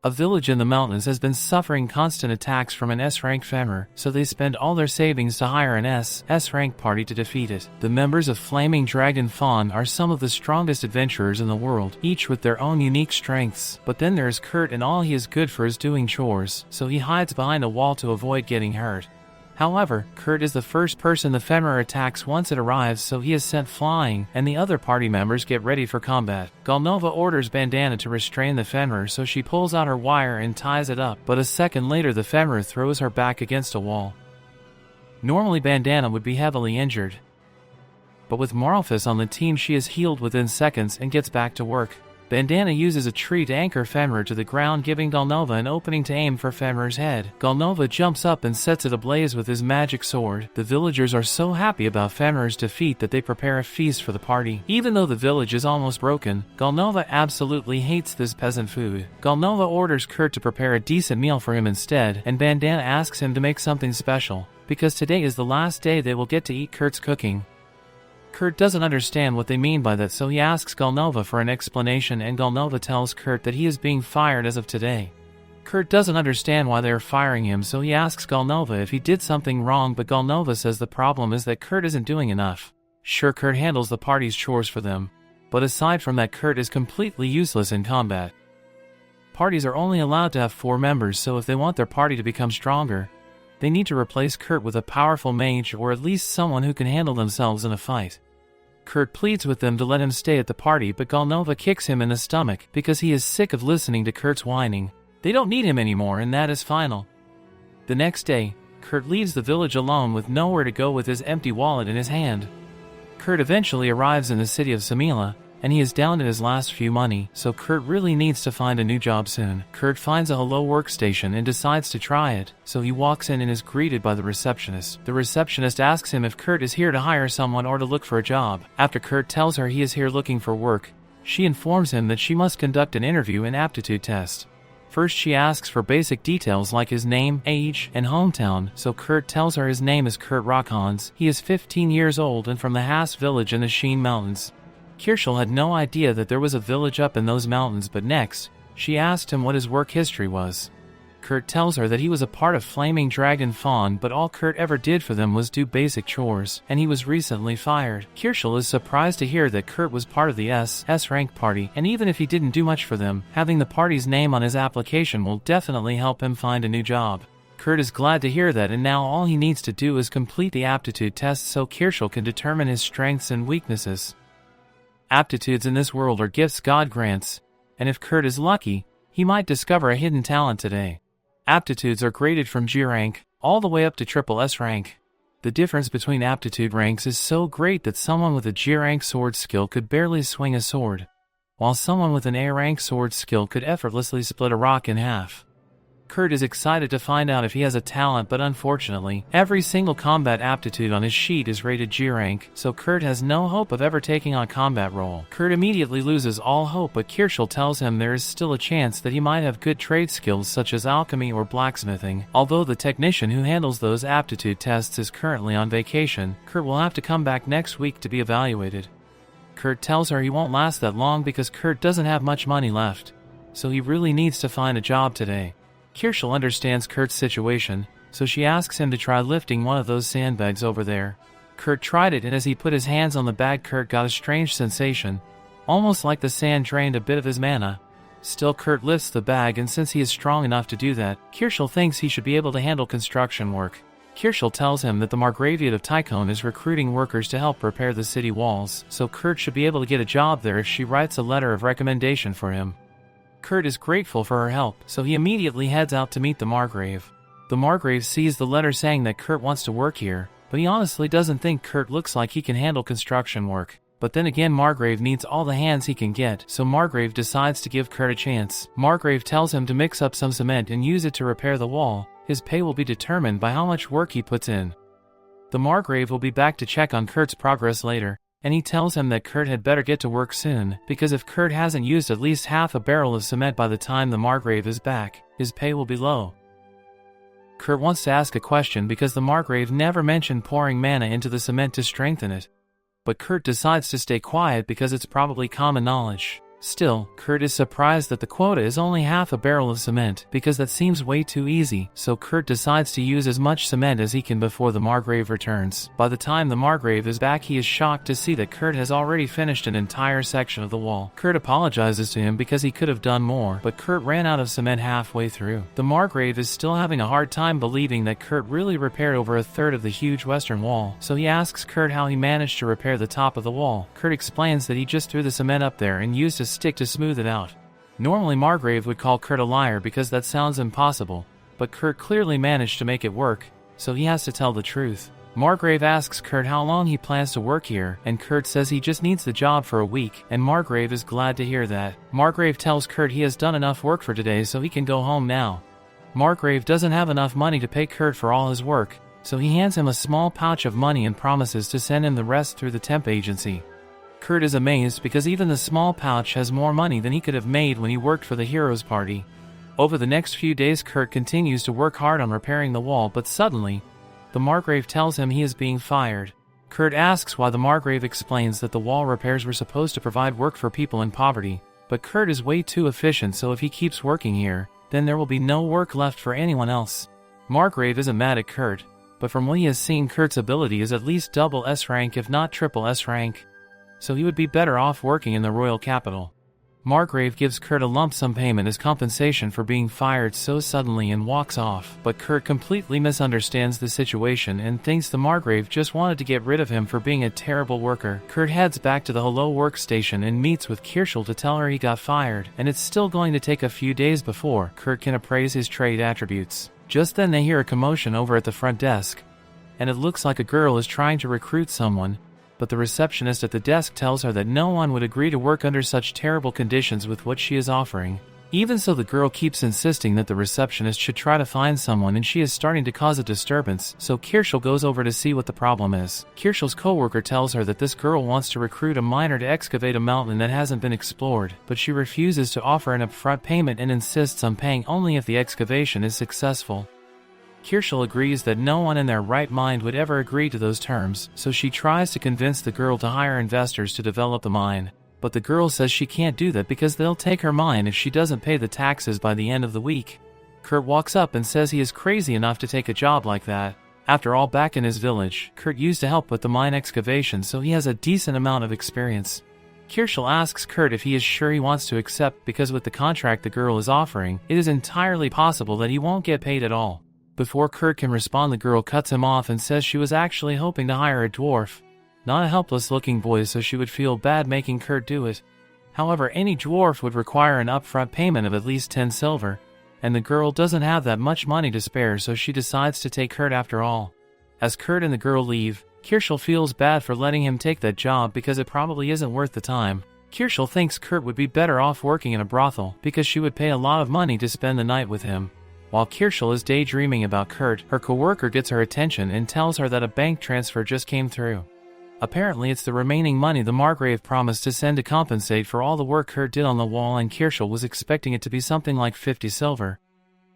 A village in the mountains has been suffering constant attacks from an S-rank femmer, so they spend all their savings to hire an SSS-RANK party to defeat it. The members of Flaming Dragon Fawn are some of the strongest adventurers in the world, each with their own unique strengths. But then there's Kurt, and all he is good for is doing chores, so he hides behind a wall to avoid getting hurt. However, Kurt is the first person the femmer attacks once it arrives, so he is sent flying, and the other party members get ready for combat. Galnova orders Bandana to restrain the femmer, so she pulls out her wire and ties it up, but a second later the femmer throws her back against a wall. Normally Bandana would be heavily injured, but with Marlphus on the team she is healed within seconds and gets back to work. Bandana uses a tree to anchor Femmer to the ground, giving Galnova an opening to aim for Femmer's head. Galnova jumps up and sets it ablaze with his magic sword. The villagers are so happy about Femmer's defeat that they prepare a feast for the party. Even though the village is almost broken, Galnova absolutely hates this peasant food. Galnova orders Kurt to prepare a decent meal for him instead, and Bandana asks him to make something special, because today is the last day they will get to eat Kurt's cooking. Kurt doesn't understand what they mean by that, so he asks Galnova for an explanation, and Galnova tells Kurt that he is being fired as of today. Kurt doesn't understand why they are firing him, so he asks Galnova if he did something wrong, but Galnova says the problem is that Kurt isn't doing enough. Sure, Kurt handles the party's chores for them, but aside from that, Kurt is completely useless in combat. Parties are only allowed to have 4 members, so if they want their party to become stronger, they need to replace Kurt with a powerful mage, or at least someone who can handle themselves in a fight. Kurt pleads with them to let him stay at the party, but Galnova kicks him in the stomach because he is sick of listening to Kurt's whining. They don't need him anymore, and that is final. The next day, Kurt leaves the village alone with nowhere to go with his empty wallet in his hand. Kurt eventually arrives in the city of Samila, and he is down to his last few money, so Kurt really needs to find a new job soon. Kurt finds a hello workstation and decides to try it, so he walks in and is greeted by the receptionist. The receptionist asks him if Kurt is here to hire someone or to look for a job. After Kurt tells her he is here looking for work, she informs him that she must conduct an interview and aptitude test. First she asks for basic details like his name, age, and hometown, so Kurt tells her his name is Kurt Rockhans. He is 15 years old and from the Haas village in the Sheen Mountains. Kirschel had no idea that there was a village up in those mountains, but next, she asked him what his work history was. Kurt tells her that he was a part of Flaming Dragon Fawn, but all Kurt ever did for them was do basic chores, and he was recently fired. Kirschel is surprised to hear that Kurt was part of the SS-RANK party, and even if he didn't do much for them, having the party's name on his application will definitely help him find a new job. Kurt is glad to hear that, and now all he needs to do is complete the aptitude test so Kirschel can determine his strengths and weaknesses. Aptitudes in this world are gifts God grants, and if Kurt is lucky, he might discover a hidden talent today. Aptitudes are graded from G rank all the way up to triple S rank. The difference between aptitude ranks is so great that someone with a G rank sword skill could barely swing a sword, while someone with an A rank sword skill could effortlessly split a rock in half. Kurt is excited to find out if he has a talent, but unfortunately, every single combat aptitude on his sheet is rated G rank, so Kurt has no hope of ever taking on a combat role. Kurt immediately loses all hope, but Kirschel tells him there is still a chance that he might have good trade skills such as alchemy or blacksmithing. Although the technician who handles those aptitude tests is currently on vacation, Kurt will have to come back next week to be evaluated. Kurt tells her he won't last that long because Kurt doesn't have much money left, so he really needs to find a job today. Kirschel understands Kurt's situation, so she asks him to try lifting one of those sandbags over there. Kurt tried it, and as he put his hands on the bag, Kurt got a strange sensation, almost like the sand drained a bit of his mana. Still, Kurt lifts the bag, and since he is strong enough to do that, Kirschel thinks he should be able to handle construction work. Kirschel tells him that the Margraviate of Tychon is recruiting workers to help repair the city walls, so Kurt should be able to get a job there if she writes a letter of recommendation for him. Kurt is grateful for her help, so he immediately heads out to meet the Margrave. The Margrave sees the letter saying that Kurt wants to work here, but he honestly doesn't think Kurt looks like he can handle construction work. But then again, Margrave needs all the hands he can get, so Margrave decides to give Kurt a chance. Margrave tells him to mix up some cement and use it to repair the wall. His pay will be determined by how much work he puts in. The Margrave will be back to check on Kurt's progress later, and he tells him that Kurt had better get to work soon, because if Kurt hasn't used at least half a barrel of cement by the time the Margrave is back, his pay will be low. Kurt wants to ask a question because the Margrave never mentioned pouring mana into the cement to strengthen it. But Kurt decides to stay quiet because it's probably common knowledge. Still, Kurt is surprised that the quota is only half a barrel of cement because that seems way too easy, so Kurt decides to use as much cement as he can before the Margrave returns. By the time the Margrave is back, he is shocked to see that Kurt has already finished an entire section of the wall. Kurt apologizes to him because he could have done more, but Kurt ran out of cement halfway through. The Margrave is still having a hard time believing that Kurt really repaired over a third of the huge western wall, so he asks Kurt how he managed to repair the top of the wall. Kurt explains that he just threw the cement up there and used a stick to smooth it out. Normally Margrave would call Kurt a liar because that sounds impossible, but Kurt clearly managed to make it work, so he has to tell the truth. Margrave asks Kurt how long he plans to work here, and Kurt says he just needs the job for a week, and Margrave is glad to hear that. Margrave tells Kurt he has done enough work for today so he can go home now. Margrave doesn't have enough money to pay Kurt for all his work, so he hands him a small pouch of money and promises to send him the rest through the temp agency. Kurt is amazed because even the small pouch has more money than he could have made when he worked for the Heroes Party. Over the next few days, Kurt continues to work hard on repairing the wall, but suddenly, the Margrave tells him he is being fired. Kurt asks why. The Margrave explains that the wall repairs were supposed to provide work for people in poverty, but Kurt is way too efficient, so if he keeps working here, then there will be no work left for anyone else. Margrave isn't mad at Kurt, but from what he has seen, Kurt's ability is at least double S rank if not triple S rank, so he would be better off working in the royal capital. Margrave gives Kurt a lump sum payment as compensation for being fired so suddenly and walks off, but Kurt completely misunderstands the situation and thinks the Margrave just wanted to get rid of him for being a terrible worker. Kurt heads back to the Hello workstation and meets with Kirschel to tell her he got fired, and it's still going to take a few days before Kurt can appraise his trade attributes. Just then they hear a commotion over at the front desk, and it looks like a girl is trying to recruit someone, but the receptionist at the desk tells her that no one would agree to work under such terrible conditions with what she is offering. Even so, the girl keeps insisting that the receptionist should try to find someone, and she is starting to cause a disturbance, so Kirschel goes over to see what the problem is. Kirschel's coworker tells her that this girl wants to recruit a miner to excavate a mountain that hasn't been explored, but she refuses to offer an upfront payment and insists on paying only if the excavation is successful. Kirschel agrees that no one in their right mind would ever agree to those terms, so she tries to convince the girl to hire investors to develop the mine. But the girl says she can't do that because they'll take her mine if she doesn't pay the taxes by the end of the week. Kurt walks up and says he is crazy enough to take a job like that. After all, back in his village, Kurt used to help with the mine excavation, so he has a decent amount of experience. Kirschel asks Kurt if he is sure he wants to accept because with the contract the girl is offering, it is entirely possible that he won't get paid at all. Before Kurt can respond, the girl cuts him off and says she was actually hoping to hire a dwarf, not a helpless-looking boy, so she would feel bad making Kurt do it. However, any dwarf would require an upfront payment of at least 10 silver, and the girl doesn't have that much money to spare, so she decides to take Kurt after all. As Kurt and the girl leave, Kirschel feels bad for letting him take that job because it probably isn't worth the time. Kirschel thinks Kurt would be better off working in a brothel because she would pay a lot of money to spend the night with him. While Kirschel is daydreaming about Kurt, her coworker gets her attention and tells her that a bank transfer just came through. Apparently it's the remaining money the Margrave promised to send to compensate for all the work Kurt did on the wall, and Kirschel was expecting it to be something like 50 silver.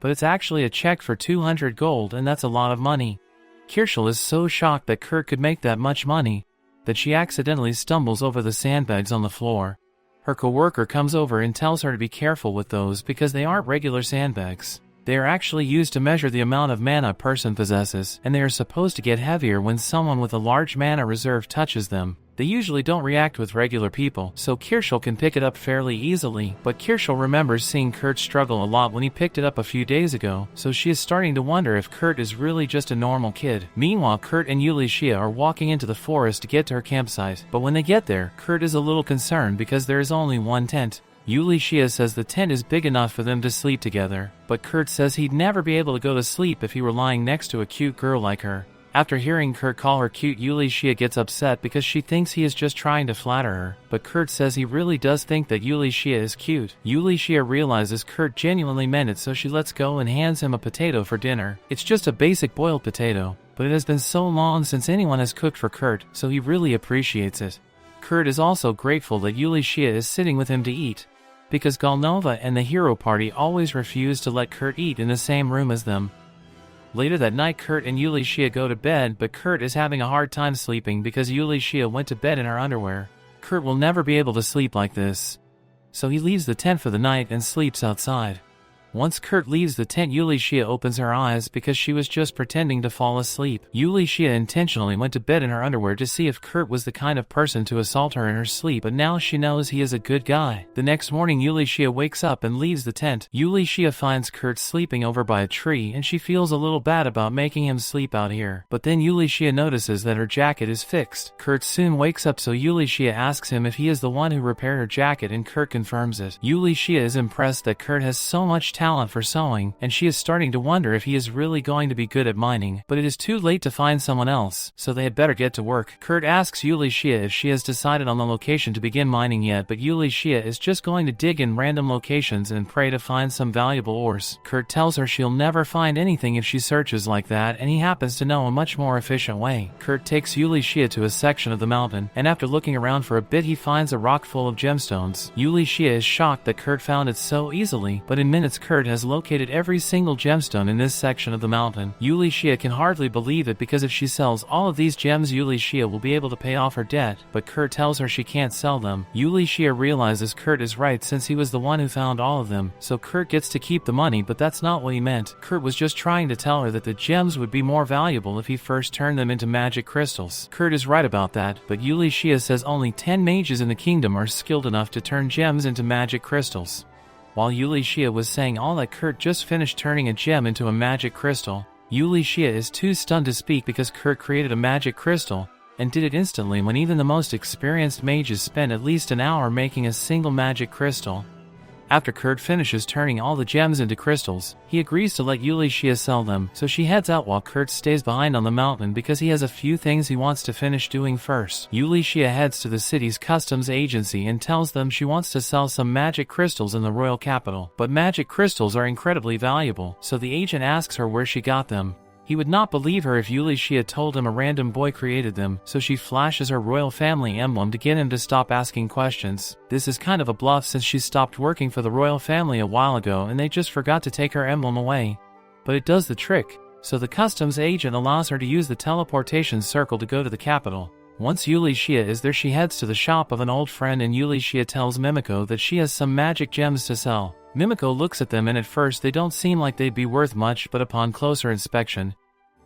But it's actually a check for 200 gold, and that's a lot of money. Kirschel is so shocked that Kurt could make that much money that she accidentally stumbles over the sandbags on the floor. Her coworker comes over and tells her to be careful with those because they aren't regular sandbags. They are actually used to measure the amount of mana a person possesses, and they are supposed to get heavier when someone with a large mana reserve touches them. They usually don't react with regular people, so Kirschel can pick it up fairly easily, but Kirschel remembers seeing Kurt struggle a lot when he picked it up a few days ago, so she is starting to wonder if Kurt is really just a normal kid. Meanwhile, Kurt and Ulysses are walking into the forest to get to her campsite, but when they get there, Kurt is a little concerned because there is only one tent. Ulysses says the tent is big enough for them to sleep together, but Kurt says he'd never be able to go to sleep if he were lying next to a cute girl like her. After hearing Kurt call her cute, Ulysses gets upset because she thinks he is just trying to flatter her, but Kurt says he really does think that Ulysses is cute. Ulysses realizes Kurt genuinely meant it, so she lets go and hands him a potato for dinner. It's just a basic boiled potato, but it has been so long since anyone has cooked for Kurt, so he really appreciates it. Kurt is also grateful that Ulysses is sitting with him to eat, because Galnova and the Hero Party always refuse to let Kurt eat in the same room as them. Later that night, Kurt and Ulysses go to bed, but Kurt is having a hard time sleeping because Ulysses went to bed in her underwear. Kurt will never be able to sleep like this, so he leaves the tent for the night and sleeps outside. Once Kurt leaves the tent, Yulia opens her eyes because she was just pretending to fall asleep. Yulia intentionally went to bed in her underwear to see if Kurt was the kind of person to assault her in her sleep, but now she knows he is a good guy. The next morning, Yulia wakes up and leaves the tent. Yulia finds Kurt sleeping over by a tree and she feels a little bad about making him sleep out here. But then Yulia notices that her jacket is fixed. Kurt soon wakes up, so Yulia asks him if he is the one who repaired her jacket, and Kurt confirms it. Yulia is impressed that Kurt has so much talent for sewing, and she is starting to wonder if he is really going to be good at mining. But it is too late to find someone else, so they had better get to work. Kurt asks Yulia if she has decided on the location to begin mining yet, but Yulia is just going to dig in random locations and pray to find some valuable ores. Kurt tells her she'll never find anything if she searches like that, and he happens to know a much more efficient way. Kurt takes Yulia to a section of the mountain, and after looking around for a bit, he finds a rock full of gemstones. Yulia is shocked that Kurt found it so easily, but in minutes Kurt has located every single gemstone in this section of the mountain. Yulia can hardly believe it, because if she sells all of these gems, Yulia will be able to pay off her debt, but Kurt tells her she can't sell them. Yulia realizes Kurt is right since he was the one who found all of them, so Kurt gets to keep the money, but that's not what he meant. Kurt was just trying to tell her that the gems would be more valuable if he first turned them into magic crystals. Kurt is right about that, but Yulia says only 10 mages in the kingdom are skilled enough to turn gems into magic crystals. While Yulia was saying all that, Kurt just finished turning a gem into a magic crystal. Yulia is too stunned to speak because Kurt created a magic crystal and did it instantly, when even the most experienced mages spend at least an hour making a single magic crystal. After Kurt finishes turning all the gems into crystals, he agrees to let Yulia sell them, so she heads out while Kurt stays behind on the mountain because he has a few things he wants to finish doing first. Yulia heads to the city's customs agency and tells them she wants to sell some magic crystals in the royal capital. But magic crystals are incredibly valuable, so the agent asks her where she got them. He would not believe her if Yulia told him a random boy created them, so she flashes her royal family emblem to get him to stop asking questions. This is kind of a bluff since she stopped working for the royal family a while ago and they just forgot to take her emblem away. But it does the trick, so the customs agent allows her to use the teleportation circle to go to the capital. Once Yulia is there, she heads to the shop of an old friend and Yulia tells Mimiko that she has some magic gems to sell. Mimiko looks at them and at first they don't seem like they'd be worth much, but upon closer inspection,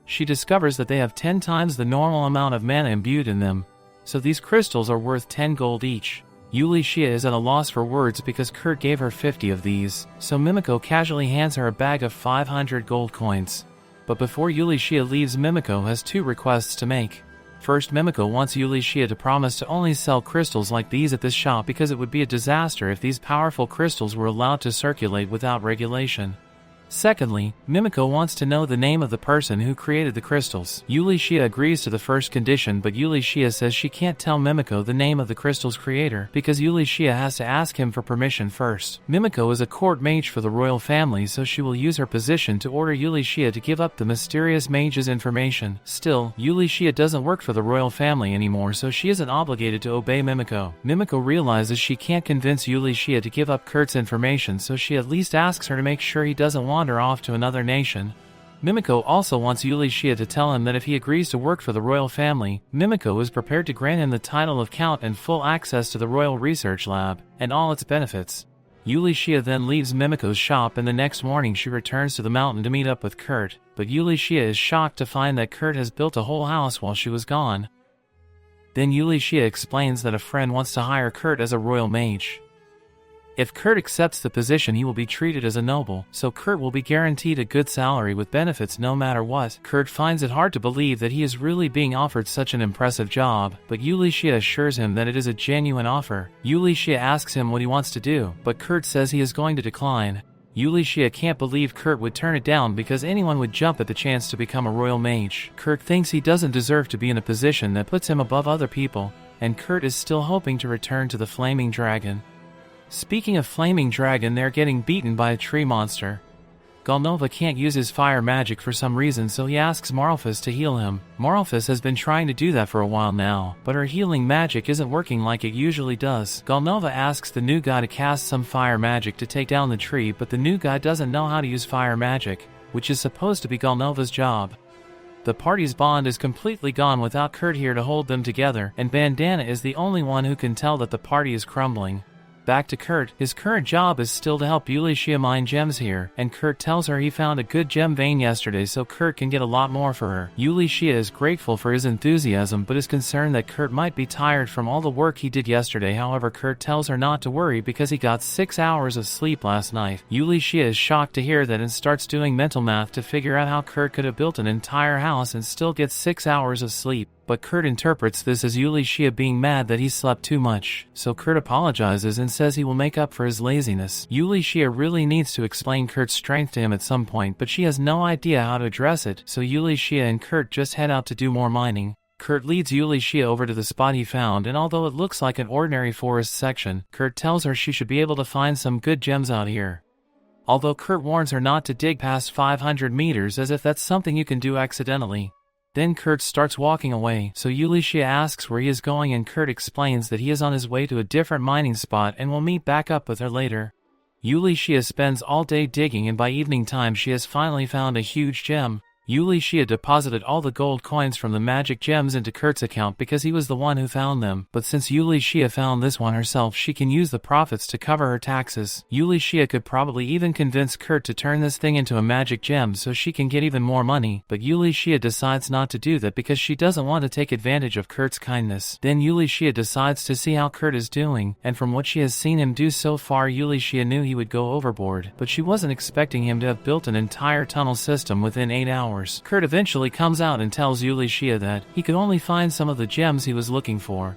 she discovers that they have 10 times the normal amount of mana imbued in them, so these crystals are worth 10 gold each. Yulia is at a loss for words because Kurt gave her 50 of these, so Mimiko casually hands her a bag of 500 gold coins. But before Yulia leaves, Mimiko has 2 requests to make. First, Mimiko wants Yulia to promise to only sell crystals like these at this shop because it would be a disaster if these powerful crystals were allowed to circulate without regulation. Secondly, Mimiko wants to know the name of the person who created the crystals. Yulia agrees to the first condition, but Yulia says she can't tell Mimiko the name of the crystal's creator because Yulia has to ask him for permission first. Mimiko is a court mage for the royal family, so she will use her position to order Yulia to give up the mysterious mage's information. Still, Yulia doesn't work for the royal family anymore, so she isn't obligated to obey Mimiko. Mimiko realizes she can't convince Yulia to give up Kurt's information, so she at least asks her to make sure he doesn't wander off to another nation. Mimiko also wants Yulia to tell him that if he agrees to work for the royal family, Mimiko is prepared to grant him the title of count and full access to the royal research lab and all its benefits. Yulia then leaves Mimiko's shop, and the next morning she returns to the mountain to meet up with Kurt, but Yulia is shocked to find that Kurt has built a whole house while she was gone. Then Yulia explains that a friend wants to hire Kurt as a royal mage. If Kurt accepts the position, he will be treated as a noble, so Kurt will be guaranteed a good salary with benefits no matter what. Kurt finds it hard to believe that he is really being offered such an impressive job, but Yulia assures him that it is a genuine offer. Yulia asks him what he wants to do, but Kurt says he is going to decline. Yulia can't believe Kurt would turn it down because anyone would jump at the chance to become a royal mage. Kurt thinks he doesn't deserve to be in a position that puts him above other people, and Kurt is still hoping to return to the Flaming Dragon. Speaking of Flaming Dragon, they're getting beaten by a tree monster. Galnova can't use his fire magic for some reason, so he asks Marlphus to heal him. Marlphus has been trying to do that for a while now, but her healing magic isn't working like it usually does. Galnova asks the new guy to cast some fire magic to take down the tree, but the new guy doesn't know how to use fire magic, which is supposed to be Galnova's job. The party's bond is completely gone without Kurt here to hold them together, and Bandana is the only one who can tell that the party is crumbling. Back to Kurt, his current job is still to help Yulishia mine gems here, and Kurt tells her he found a good gem vein yesterday so Kurt can get a lot more for her. Yulishia is grateful for his enthusiasm but is concerned that Kurt might be tired from all the work he did yesterday. However, Kurt tells her not to worry because he got 6 hours of sleep last night. Yulishia is shocked to hear that and starts doing mental math to figure out how Kurt could have built an entire house and still get 6 hours of sleep. But Kurt interprets this as Yulishia being mad that he slept too much, so Kurt apologizes and says he will make up for his laziness. Yulishia really needs to explain Kurt's strength to him at some point, but she has no idea how to address it, so Yulishia and Kurt just head out to do more mining. Kurt leads Yulishia over to the spot he found, and although it looks like an ordinary forest section, Kurt tells her she should be able to find some good gems out here. Although Kurt warns her not to dig past 500 meters as if that's something you can do accidentally. Then Kurt starts walking away, so Yulishia asks where he is going and Kurt explains that he is on his way to a different mining spot and will meet back up with her later. Yulishia spends all day digging and by evening time she has finally found a huge gem. Yulishia deposited all the gold coins from the magic gems into Kurt's account because he was the one who found them, but since Yulishia found this one herself she can use the profits to cover her taxes. Yulishia could probably even convince Kurt to turn this thing into a magic gem so she can get even more money, but Yulishia decides not to do that because she doesn't want to take advantage of Kurt's kindness. Then Yulishia decides to see how Kurt is doing, and from what she has seen him do so far Yulishia knew he would go overboard, but she wasn't expecting him to have built an entire tunnel system within 8 hours. Kurt eventually comes out and tells Yulishia that he could only find some of the gems he was looking for.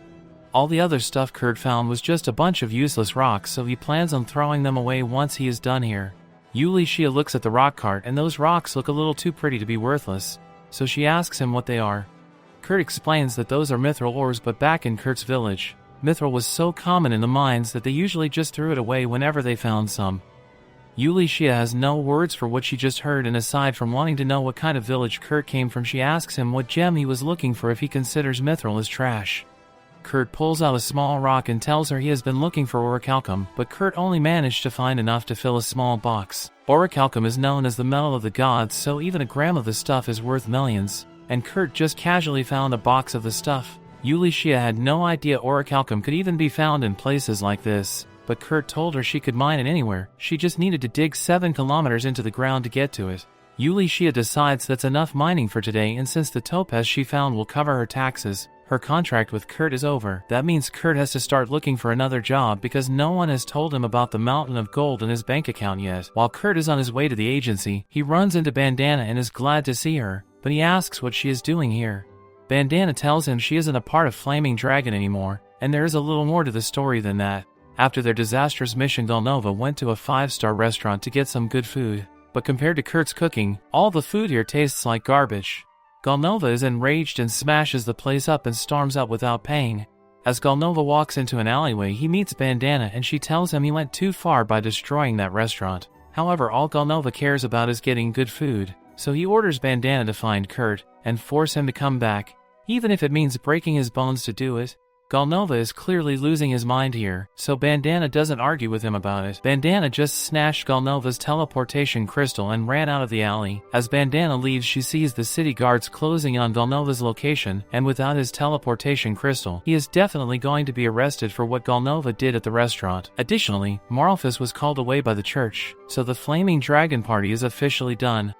All the other stuff Kurt found was just a bunch of useless rocks, so he plans on throwing them away once he is done here. Yulishia looks at the rock cart and those rocks look a little too pretty to be worthless, so she asks him what they are. Kurt explains that those are mithril ores, but back in Kurt's village, mithril was so common in the mines that they usually just threw it away whenever they found some. Yulishia has no words for what she just heard, and aside from wanting to know what kind of village Kurt came from, she asks him what gem he was looking for if he considers mithril as trash. Kurt pulls out a small rock and tells her he has been looking for orichalcum, but Kurt only managed to find enough to fill a small box. Orichalcum is known as the metal of the gods, so even a gram of the stuff is worth millions, and Kurt just casually found a box of the stuff. Yulishia had no idea orichalcum could even be found in places like this, but Kurt told her she could mine it anywhere, she just needed to dig 7 kilometers into the ground to get to it. Yulishia decides that's enough mining for today, and since the topaz she found will cover her taxes, her contract with Kurt is over. That means Kurt has to start looking for another job because no one has told him about the mountain of gold in his bank account yet. While Kurt is on his way to the agency, he runs into Bandana and is glad to see her, but he asks what she is doing here. Bandana tells him she isn't a part of Flaming Dragon anymore, and there is a little more to the story than that. After their disastrous mission, Galnova went to a 5-star restaurant to get some good food, but compared to Kurt's cooking, all the food here tastes like garbage. Galnova is enraged and smashes the place up and storms out without paying. As Galnova walks into an alleyway, he meets Bandana and she tells him he went too far by destroying that restaurant. However, all Galnova cares about is getting good food, so he orders Bandana to find Kurt and force him to come back, even if it means breaking his bones to do it. Galnova is clearly losing his mind here, so Bandana doesn't argue with him about it. Bandana just snatched Galnova's teleportation crystal and ran out of the alley. As Bandana leaves, she sees the city guards closing on Galnova's location, and without his teleportation crystal, he is definitely going to be arrested for what Galnova did at the restaurant. Additionally, Marlphus was called away by the church, so the Flaming Dragon party is officially done.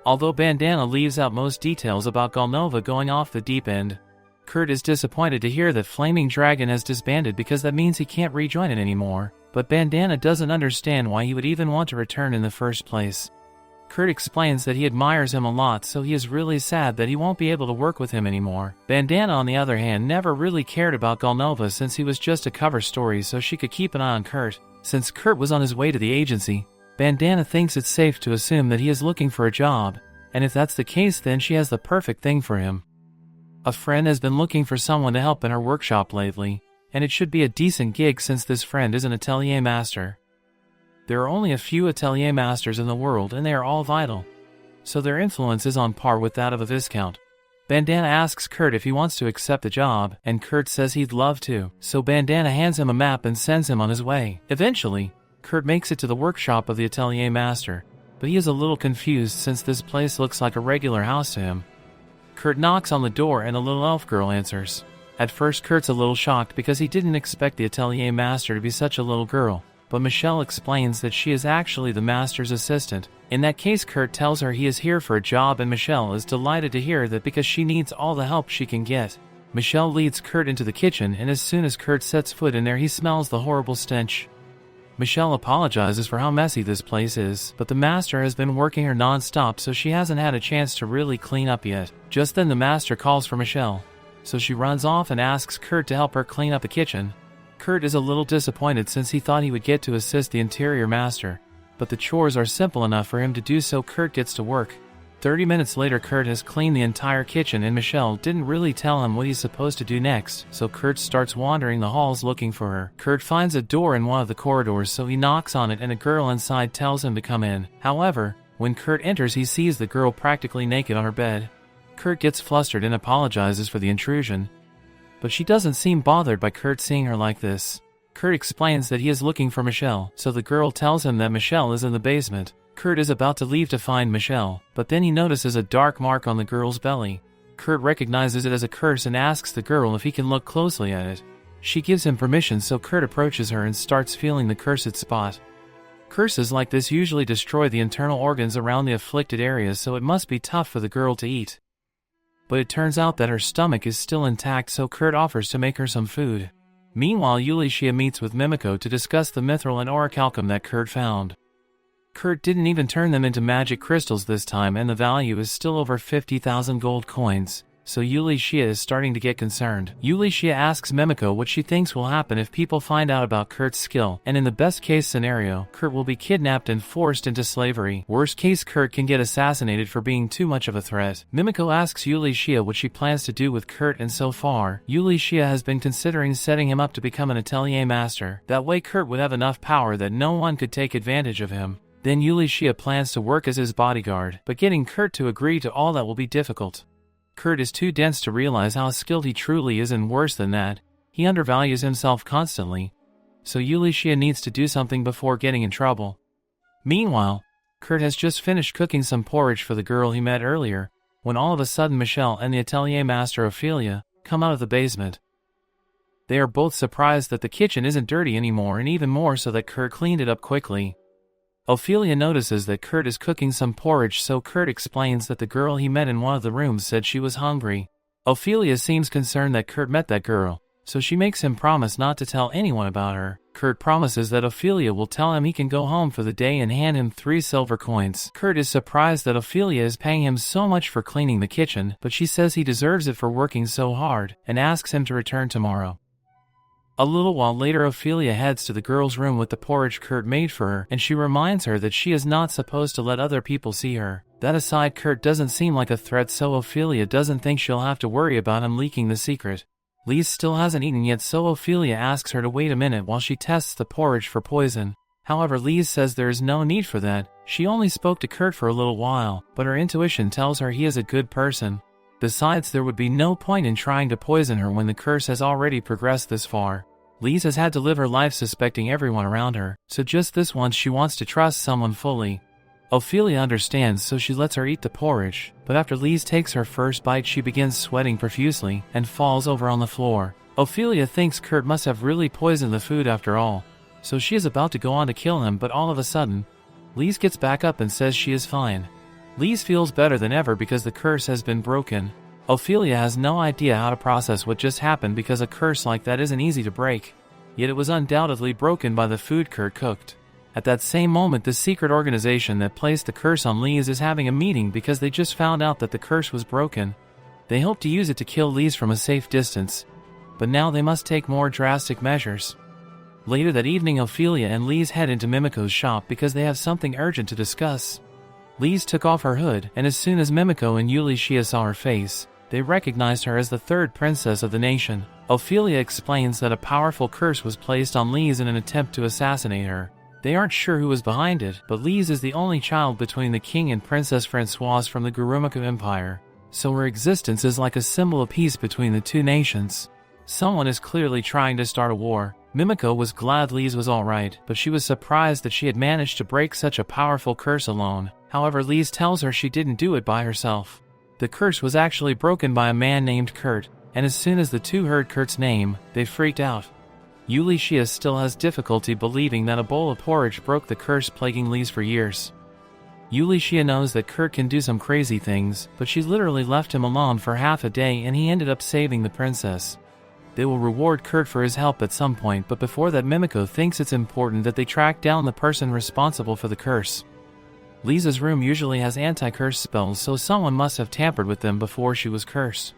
Although Bandana leaves out most details about Galnova going off the deep end, Kurt is disappointed to hear that Flaming Dragon has disbanded because that means he can't rejoin it anymore, but Bandana doesn't understand why he would even want to return in the first place. Kurt explains that he admires him a lot, so he is really sad that he won't be able to work with him anymore. Bandana, on the other hand, never really cared about Galnova since he was just a cover story so she could keep an eye on Kurt. Since Kurt was on his way to the agency, Bandana thinks it's safe to assume that he is looking for a job, and if that's the case then she has the perfect thing for him. A friend has been looking for someone to help in her workshop lately, and it should be a decent gig since this friend is an Atelier Master. There are only a few Atelier Masters in the world and they are all vital, so their influence is on par with that of a Viscount. Bandana asks Kurt if he wants to accept the job, and Kurt says he'd love to, so Bandana hands him a map and sends him on his way. Eventually, Kurt makes it to the workshop of the Atelier Master, but he is a little confused since this place looks like a regular house to him. Kurt knocks on the door and a little elf girl answers. At first Kurt's a little shocked because he didn't expect the Atelier master to be such a little girl, but Michelle explains that she is actually the master's assistant. In that case, Kurt tells her he is here for a job, and Michelle is delighted to hear that because she needs all the help she can get. Michelle leads Kurt into the kitchen, and as soon as Kurt sets foot in there, he smells the horrible stench. Michelle apologizes for how messy this place is, but the master has been working her non-stop, so she hasn't had a chance to really clean up yet. Just then the master calls for Michelle, so she runs off and asks Kurt to help her clean up the kitchen. Kurt is a little disappointed since he thought he would get to assist the interior master, but the chores are simple enough for him to do, so Kurt gets to work. 30 minutes later, Kurt has cleaned the entire kitchen, and Michelle didn't really tell him what he's supposed to do next, so Kurt starts wandering the halls looking for her. Kurt finds a door in one of the corridors, so he knocks on it and a girl inside tells him to come in. However, when Kurt enters, he sees the girl practically naked on her bed. Kurt gets flustered and apologizes for the intrusion, but she doesn't seem bothered by Kurt seeing her like this. Kurt explains that he is looking for Michelle, so the girl tells him that Michelle is in the basement. Kurt is about to leave to find Michelle, but then he notices a dark mark on the girl's belly. Kurt recognizes it as a curse and asks the girl if he can look closely at it. She gives him permission, so Kurt approaches her and starts feeling the cursed spot. Curses like this usually destroy the internal organs around the afflicted areas, so it must be tough for the girl to eat. But it turns out that her stomach is still intact, so Kurt offers to make her some food. Meanwhile, Yulia meets with Mimiko to discuss the mithril and orichalcum that Kurt found. Kurt didn't even turn them into magic crystals this time, and the value is still over 50,000 gold coins, so Yulia is starting to get concerned. Yulia asks Mimiko what she thinks will happen if people find out about Kurt's skill, and in the best case scenario, Kurt will be kidnapped and forced into slavery. Worst case, Kurt can get assassinated for being too much of a threat. Mimiko asks Yulia what she plans to do with Kurt, and so far, Yulia has been considering setting him up to become an Atelier master. That way Kurt would have enough power that no one could take advantage of him. Then Yulia plans to work as his bodyguard, but getting Kurt to agree to all that will be difficult. Kurt is too dense to realize how skilled he truly is, and worse than that, he undervalues himself constantly. So Yulia needs to do something before getting in trouble. Meanwhile, Kurt has just finished cooking some porridge for the girl he met earlier, when all of a sudden Michelle and the Atelier master Ophelia come out of the basement. They are both surprised that the kitchen isn't dirty anymore, and even more so that Kurt cleaned it up quickly. Ophelia notices that Kurt is cooking some porridge, so Kurt explains that the girl he met in one of the rooms said she was hungry. Ophelia seems concerned that Kurt met that girl, so she makes him promise not to tell anyone about her. Kurt promises that Ophelia will tell him he can go home for the day and hand him 3 silver coins. Kurt is surprised that Ophelia is paying him so much for cleaning the kitchen, but she says he deserves it for working so hard, and asks him to return tomorrow. A little while later, Ophelia heads to the girl's room with the porridge Kurt made for her, and she reminds her that she is not supposed to let other people see her. That aside, Kurt doesn't seem like a threat, so Ophelia doesn't think she'll have to worry about him leaking the secret. Lise still hasn't eaten yet, so Ophelia asks her to wait a minute while she tests the porridge for poison. However, Lise says there is no need for that. She only spoke to Kurt for a little while, but her intuition tells her he is a good person. Besides, there would be no point in trying to poison her when the curse has already progressed this far. Lise has had to live her life suspecting everyone around her, so just this once she wants to trust someone fully. Ophelia understands, so she lets her eat the porridge, but after Lise takes her first bite, she begins sweating profusely and falls over on the floor. Ophelia thinks Kurt must have really poisoned the food after all, so she is about to go on to kill him, but all of a sudden, Lise gets back up and says she is fine. Lise feels better than ever because the curse has been broken. Ophelia has no idea how to process what just happened because a curse like that isn't easy to break. Yet it was undoubtedly broken by the food Kurt cooked. At that same moment, the secret organization that placed the curse on Lise is having a meeting because they just found out that the curse was broken. They hope to use it to kill Lise from a safe distance, but now they must take more drastic measures. Later that evening, Ophelia and Lise head into Mimiko's shop because they have something urgent to discuss. Lise took off her hood, and as soon as Mimiko and Yulia saw her face, they recognized her as the third princess of the nation. Ophelia explains that a powerful curse was placed on Lise in an attempt to assassinate her. They aren't sure who was behind it, but Lise is the only child between the king and Princess Françoise from the Gurumaka Empire, so her existence is like a symbol of peace between the two nations. Someone is clearly trying to start a war. Mimiko was glad Lise was alright, but she was surprised that she had managed to break such a powerful curse alone. However, Lise tells her she didn't do it by herself. The curse was actually broken by a man named Kurt. and as soon as the two heard Kurt's name, they freaked out. Yulia still has difficulty believing that a bowl of porridge broke the curse plaguing Lise for years. Yulia knows that Kurt can do some crazy things, but she literally left him alone for half a day and he ended up saving the princess. They will reward Kurt for his help at some point, but before that Mimiko thinks it's important that they track down the person responsible for the curse. Lisa's room usually has anti-curse spells, so someone must have tampered with them before she was cursed.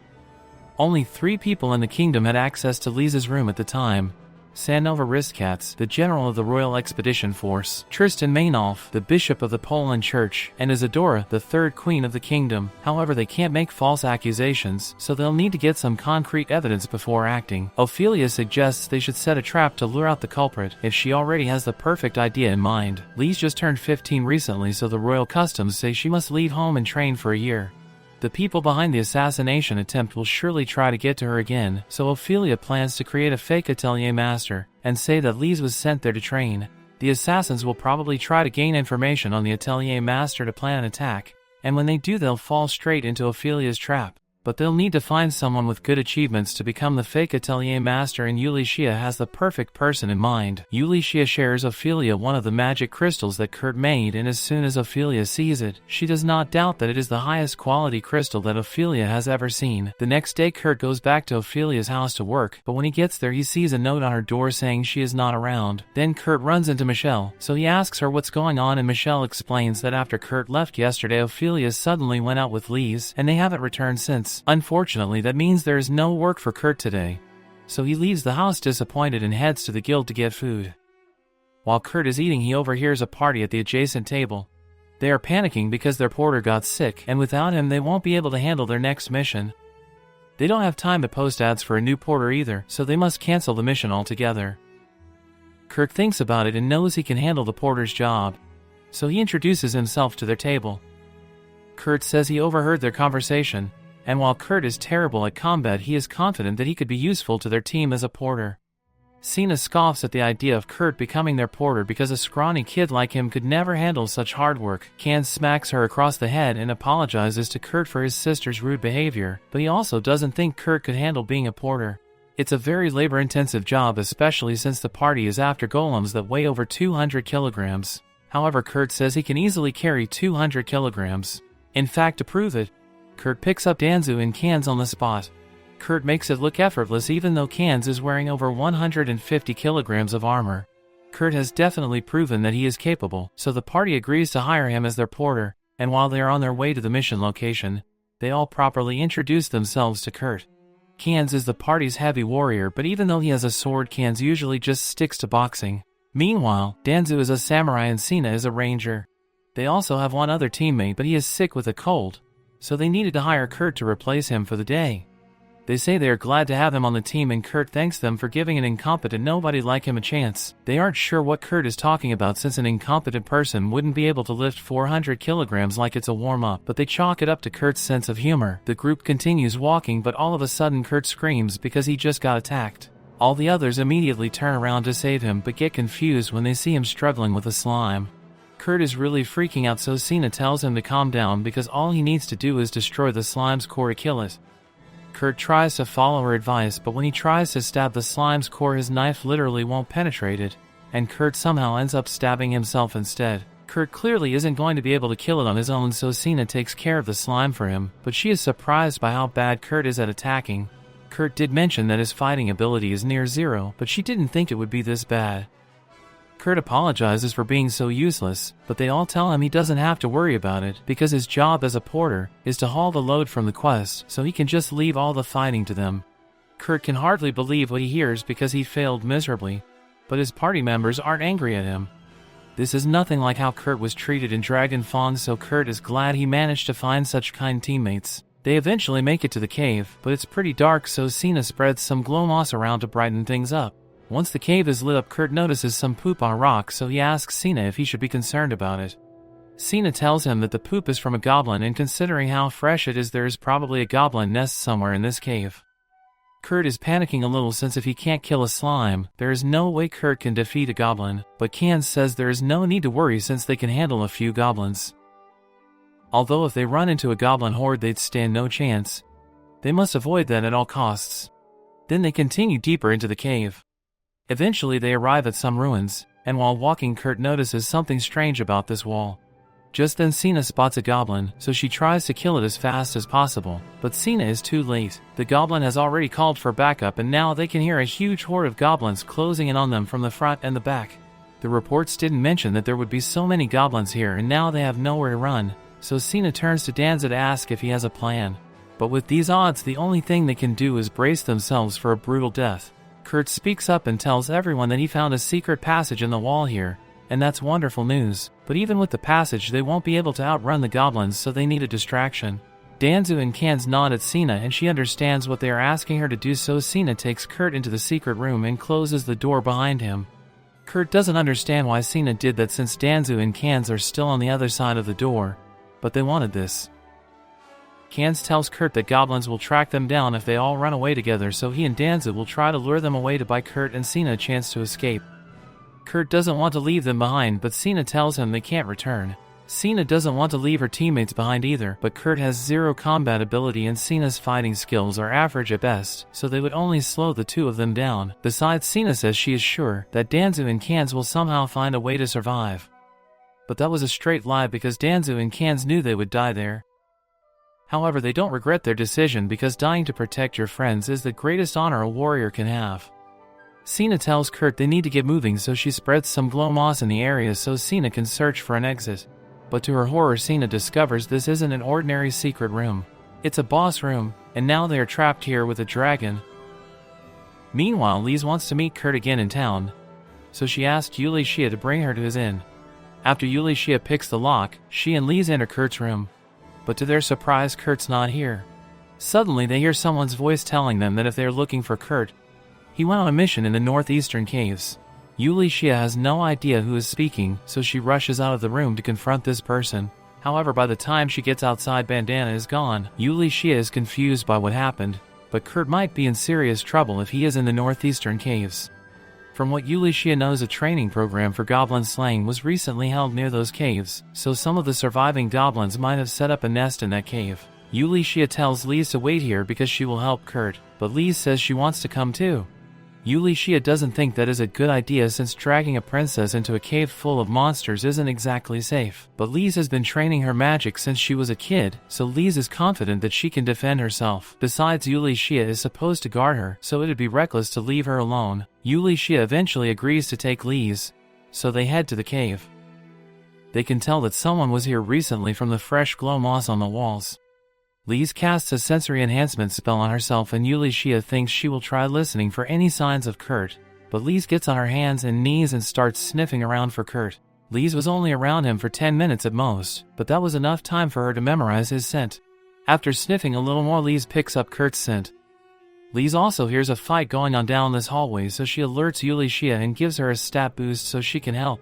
Only 3 people in the kingdom had access to Lisa's room at the time. Sanova Riskatz, the general of the Royal Expedition Force, Tristan Maynolf, the bishop of the Poland Church, and Isadora, the 3rd queen of the kingdom. However, they can't make false accusations, so they'll need to get some concrete evidence before acting. Ophelia suggests they should set a trap to lure out the culprit, if she already has the perfect idea in mind. Lise just turned 15 recently, so the royal customs say she must leave home and train for a year. The people behind the assassination attempt will surely try to get to her again, so Ophelia plans to create a fake Atelier master and say that Lise was sent there to train. The assassins will probably try to gain information on the Atelier master to plan an attack, and when they do they'll fall straight into Ophelia's trap. But they'll need to find someone with good achievements to become the fake Atelier master, and Yulia has the perfect person in mind. Yulia shares Ophelia one of the magic crystals that Kurt made, and as soon as Ophelia sees it, she does not doubt that it is the highest quality crystal that Ophelia has ever seen. The next day Kurt goes back to Ophelia's house to work, but when he gets there he sees a note on her door saying she is not around. Then Kurt runs into Michelle, so he asks her what's going on, and Michelle explains that after Kurt left yesterday Ophelia suddenly went out with Lise, and they haven't returned since. Unfortunately, that means there is no work for Kurt today. So he leaves the house disappointed and heads to the guild to get food. While Kurt is eating, he overhears a party at the adjacent table. They are panicking because their porter got sick, and without him they won't be able to handle their next mission. They don't have time to post ads for a new porter either, so they must cancel the mission altogether. Kurt thinks about it and knows he can handle the porter's job, so he introduces himself to their table. Kurt says he overheard their conversation, and while Kurt is terrible at combat, he is confident that he could be useful to their team as a porter. Sina scoffs at the idea of Kurt becoming their porter because a scrawny kid like him could never handle such hard work. Can smacks her across the head and apologizes to Kurt for his sister's rude behavior, but he also doesn't think Kurt could handle being a porter. It's a very labor-intensive job, especially since the party is after golems that weigh over 200 kilograms. However, Kurt says he can easily carry 200 kilograms. In fact, to prove it, Kurt picks up Danzu and Cans on the spot. Kurt makes it look effortless even though Cans is wearing over 150 kilograms of armor. Kurt has definitely proven that he is capable, so the party agrees to hire him as their porter, and while they are on their way to the mission location, they all properly introduce themselves to Kurt. Cans is the party's heavy warrior, but even though he has a sword, Cans usually just sticks to boxing. Meanwhile, Danzu is a samurai and Sina is a ranger. They also have one other teammate, but he is sick with a cold, so they needed to hire Kurt to replace him for the day. They say they are glad to have him on the team, and Kurt thanks them for giving an incompetent nobody like him a chance. They aren't sure what Kurt is talking about, since an incompetent person wouldn't be able to lift 400 kilograms like it's a warm-up, but they chalk it up to Kurt's sense of humor. The group continues walking, but all of a sudden Kurt screams because he just got attacked. All the others immediately turn around to save him, but get confused when they see him struggling with a slime. Kurt is really freaking out, so Sina tells him to calm down because all he needs to do is destroy the slime's core to kill it. Kurt tries to follow her advice, but when he tries to stab the slime's core, his knife literally won't penetrate it, and Kurt somehow ends up stabbing himself instead. Kurt clearly isn't going to be able to kill it on his own, so Sina takes care of the slime for him, but she is surprised by how bad Kurt is at attacking. Kurt did mention that his fighting ability is near zero, but she didn't think it would be this bad. Kurt apologizes for being so useless, but they all tell him he doesn't have to worry about it because his job as a porter is to haul the load from the quest, so he can just leave all the fighting to them. Kurt can hardly believe what he hears because he failed miserably, but his party members aren't angry at him. This is nothing like how Kurt was treated in Dragon Fawn, so Kurt is glad he managed to find such kind teammates. They eventually make it to the cave, but it's pretty dark, so Sina spreads some glow moss around to brighten things up. Once the cave is lit up, Kurt notices some poop on a rock, so he asks Sina if he should be concerned about it. Sina tells him that the poop is from a goblin, and considering how fresh it is, there is probably a goblin nest somewhere in this cave. Kurt is panicking a little, since if he can't kill a slime, there is no way Kurt can defeat a goblin, but Cans says there is no need to worry since they can handle a few goblins. Although if they run into a goblin horde they'd stand no chance. They must avoid that at all costs. Then they continue deeper into the cave. Eventually they arrive at some ruins, and while walking Kurt notices something strange about this wall. Just then Sina spots a goblin, so she tries to kill it as fast as possible, but Sina is too late. The goblin has already called for backup and now they can hear a huge horde of goblins closing in on them from the front and the back. The reports didn't mention that there would be so many goblins here and now they have nowhere to run, so Sina turns to Danza to ask if he has a plan. But with these odds the only thing they can do is brace themselves for a brutal death. Kurt speaks up and tells everyone that he found a secret passage in the wall here, and that's wonderful news, but even with the passage they won't be able to outrun the goblins, so they need a distraction. Danzu and Kanz nod at Sina and she understands what they are asking her to do, so Sina takes Kurt into the secret room and closes the door behind him. Kurt doesn't understand why Sina did that since Danzu and Kanz are still on the other side of the door, but they wanted this. Kanz tells Kurt that goblins will track them down if they all run away together, so he and Danzu will try to lure them away to buy Kurt and Sina a chance to escape. Kurt doesn't want to leave them behind, but Sina tells him they can't return. Sina doesn't want to leave her teammates behind either, but Kurt has zero combat ability and Sina's fighting skills are average at best, so they would only slow the two of them down. Besides, Sina says she is sure that Danzu and Kanz will somehow find a way to survive. But that was a straight lie because Danzu and Kanz knew they would die there. However, they don't regret their decision because dying to protect your friends is the greatest honor a warrior can have. Sina tells Kurt they need to get moving, so she spreads some glow moss in the area so Sina can search for an exit. But to her horror, Sina discovers this isn't an ordinary secret room. It's a boss room, and now they are trapped here with a dragon. Meanwhile, Lise wants to meet Kurt again in town, so she asks Yuli Shia to bring her to his inn. After Yuli Shia picks the lock, she and Lise enter Kurt's room. But to their surprise, Kurt's not here. Suddenly they hear someone's voice telling them that if they are looking for Kurt, he went on a mission in the northeastern caves. Yuli Shia has no idea who is speaking, so she rushes out of the room to confront this person. However, by the time she gets outside, Bandana is gone. Yuli Shia is confused by what happened, but Kurt might be in serious trouble if he is in the northeastern caves. From what Yuli Shia knows, a training program for goblin slaying was recently held near those caves, so some of the surviving goblins might have set up a nest in that cave. Yuli Shia tells Lise to wait here because she will help Kurt, but Lise says she wants to come too. Yuli Shia doesn't think that is a good idea since dragging a princess into a cave full of monsters isn't exactly safe. But Lise has been training her magic since she was a kid, so Lise is confident that she can defend herself. Besides, Yuli Shia is supposed to guard her, so it'd be reckless to leave her alone. Yuli Shia eventually agrees to take Lise, so they head to the cave. They can tell that someone was here recently from the fresh glow moss on the walls. Lise casts a sensory enhancement spell on herself and Yuli Shia thinks she will try listening for any signs of Kurt, but Lise gets on her hands and knees and starts sniffing around for Kurt. Lise was only around him for 10 minutes at most, but that was enough time for her to memorize his scent. After sniffing a little more, Lise picks up Kurt's scent. Lise also hears a fight going on down this hallway, so she alerts Yuli Shia and gives her a stat boost so she can help.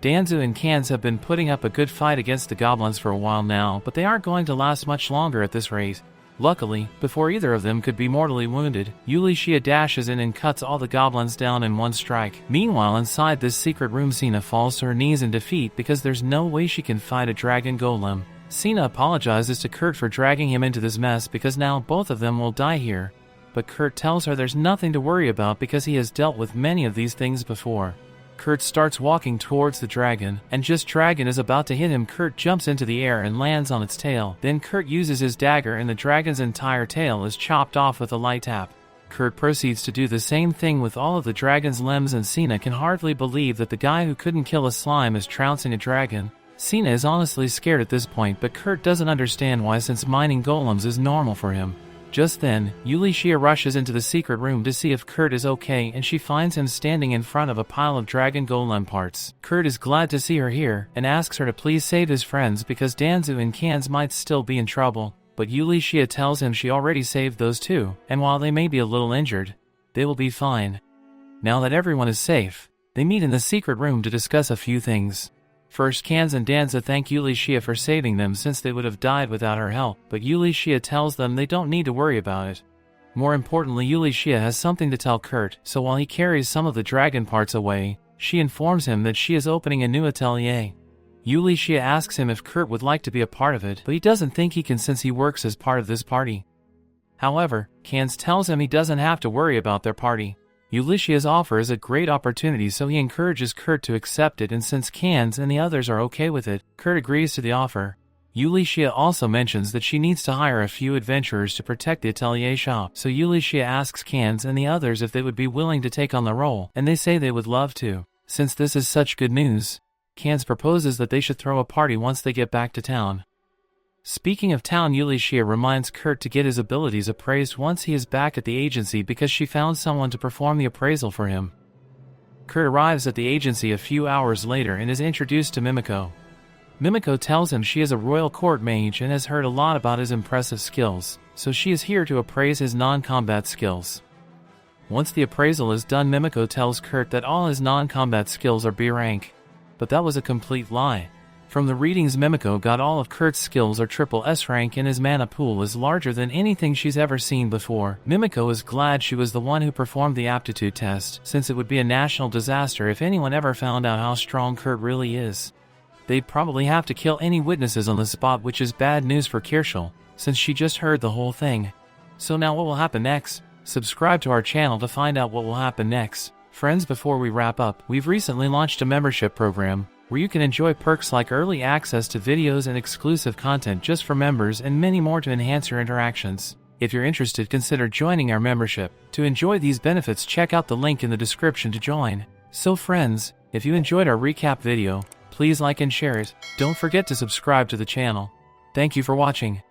Danzu and Kanz have been putting up a good fight against the goblins for a while now, but they aren't going to last much longer at this rate. Luckily, before either of them could be mortally wounded, Yuli Shia dashes in and cuts all the goblins down in one strike. Meanwhile, inside this secret room, Sina falls to her knees in defeat because there's no way she can fight a dragon golem. Sina apologizes to Kurt for dragging him into this mess because now both of them will die here. But Kurt tells her there's nothing to worry about because he has dealt with many of these things before. Kurt starts walking towards the dragon, and just dragon is about to hit him, Kurt jumps into the air and lands on its tail. Then Kurt uses his dagger and the dragon's entire tail is chopped off with a light tap. Kurt proceeds to do the same thing with all of the dragon's limbs, and Sina can hardly believe that the guy who couldn't kill a slime is trouncing a dragon. Sina is honestly scared at this point, but Kurt doesn't understand why since mining golems is normal for him. Just then, Yuli Shia rushes into the secret room to see if Kurt is okay, and she finds him standing in front of a pile of dragon golem parts. Kurt is glad to see her here, and asks her to please save his friends because Danzu and Kanz might still be in trouble. But Yuli Shia tells him she already saved those two, and while they may be a little injured, they will be fine. Now that everyone is safe, they meet in the secret room to discuss a few things. First, Kanz and Danza thank Yuli Shia for saving them since they would have died without her help, but Yuli Shia tells them they don't need to worry about it. More importantly, Yuli Shia has something to tell Kurt, so while he carries some of the dragon parts away, she informs him that she is opening a new atelier. Yuli Shia asks him if Kurt would like to be a part of it, but he doesn't think he can since he works as part of this party. However, Kans tells him he doesn't have to worry about their party. Ulysses' offer is a great opportunity, so he encourages Kurt to accept it, and since Kans and the others are okay with it, Kurt agrees to the offer. Ulysses also mentions that she needs to hire a few adventurers to protect the Atelier shop, so Ulysses asks Kans and the others if they would be willing to take on the role, and they say they would love to. Since this is such good news, Kans proposes that they should throw a party once they get back to town. Speaking of town, Ulysses reminds Kurt to get his abilities appraised once he is back at the agency because she found someone to perform the appraisal for him. Kurt arrives at the agency a few hours later and is introduced to Mimiko. Mimiko tells him she is a royal court mage and has heard a lot about his impressive skills, so she is here to appraise his non-combat skills. Once the appraisal is done, Mimiko tells Kurt that all his non-combat skills are B rank. But that was a complete lie. From the readings, Mimiko got all of Kurt's skills are triple S rank and his mana pool is larger than anything she's ever seen before. Mimiko is glad she was the one who performed the aptitude test, since it would be a national disaster if anyone ever found out how strong Kurt really is. They'd probably have to kill any witnesses on the spot, which is bad news for Kirschel, since she just heard the whole thing. So now what will happen next? Subscribe to our channel to find out what will happen next. Friends, before we wrap up, we've recently launched a membership program, where you can enjoy perks like early access to videos and exclusive content just for members and many more to enhance your interactions. If you're interested, consider joining our membership. To enjoy these benefits, check out the link in the description to join. So friends, if you enjoyed our recap video, please like and share it. Don't forget to subscribe to the channel. Thank you for watching.